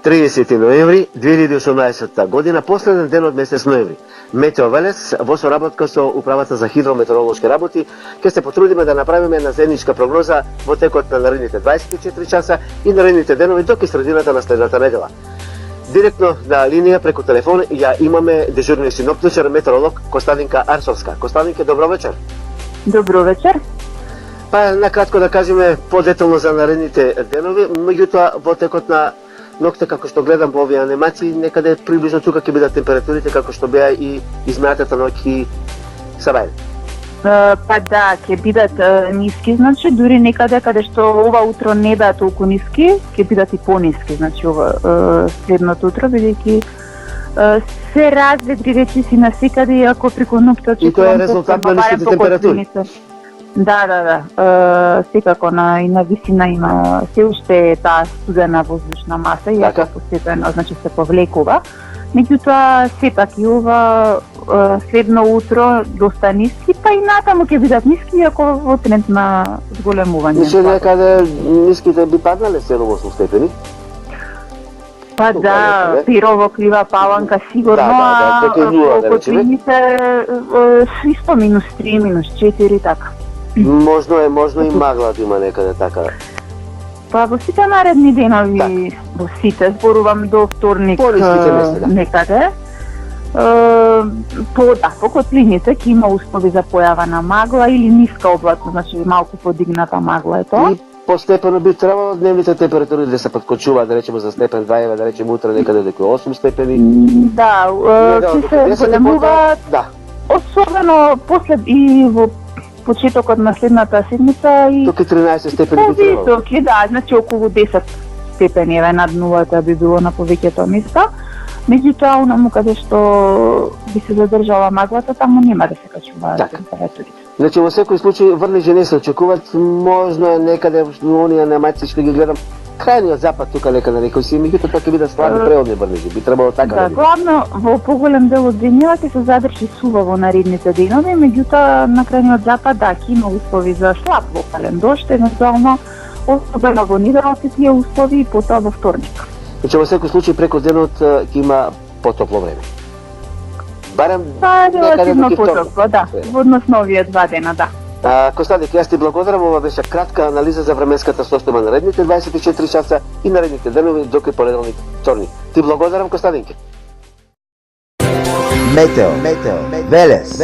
30 ноември 2018 година, последен ден од месец ноември. Метео Велес во соработка со Управата за хидрометеоролошки работи ќе се потрудиме да направиме една заедничка прогноза во текот на наредните 24 часа и наредните денови до средината на следната недела. Директно на линија преку телефон ја имаме дежурниот синоптичар метеоролог Костадинка Арсовска. Костадинке, добро вечер. Добро вечер. Па накратко да кажеме подетално за наредните денови, меѓутоа во текот на ноќта, како што гледам во овие анимации, некаде приближно тука ќе бидат температурите како што беа и изминатата ноќ и сабајле. Па да, ќе бидат ниски, значи дури некаде каде што ова утро не беа толку ниски, ќе бидат и пониски, значи ова следното утро, бидејќи се разветри речиси насекаде, иако преку ноќта и тоа е резултат на ниските температури. Да, секако и на висина има се уште таа студена воздушна маса, иако постепено, значи се повлекува. Меѓутоа, сепак и ова следно утро доста ниски, па и натаму ќе бидат ниски, иако во тренд на зголемување. Значи некаде ниските би паднале 7-8 степени? Па да, Пирово, Крива Паланка сигурно, а Котлините исто минус 3, минус 4, така. Можно и магла да има некаде така. Па во сите наредни денови, во сите, зборувам до вторник некаде, по котлините ќе има услови за појава на магла или ниска облака, значи малку подигната магла е тоа. И постепено би требало дневните температури да се подкочуваат, да речеме за степен 2, да речеме утре некаде до 8 степени. Да, ќе се зголемуваат, особено после и во почетокот на следната седмица и тука 13 степени би требало. Тука, да, значи околу 10 степени над нулата би било на повеќето места. Меѓутоа, онаму каде што би се задржала маглата, таму нема да се качуваат температурите. Значи во секој случај врнежи не се очекуваат, можно е некаде во оние анимации што ги гледам, крајниот запад тука лека на некој си, меѓутоа тоа ќе бидат слаби природни врнежи, би требало така да биде. Главно во поголем дел од денјава ќе се задржи сува во наредните денови, меѓутоа на крајниот запад да ќе има услови за слаб локален дожд, евентуално особено во неделата тие услови и потоа во вторник. Значи во секој случај преку денот ќе има потопло време. Барем релативно потопло, да, во однос на овие 2 дена, да. Костадик, јас ти благодарам, ова беше кратка анализа за временската состојба на наредните 24 часа и наредните денови до кај понеделник, вторник. Ти благодарам, Костадинке. Метео, Велес.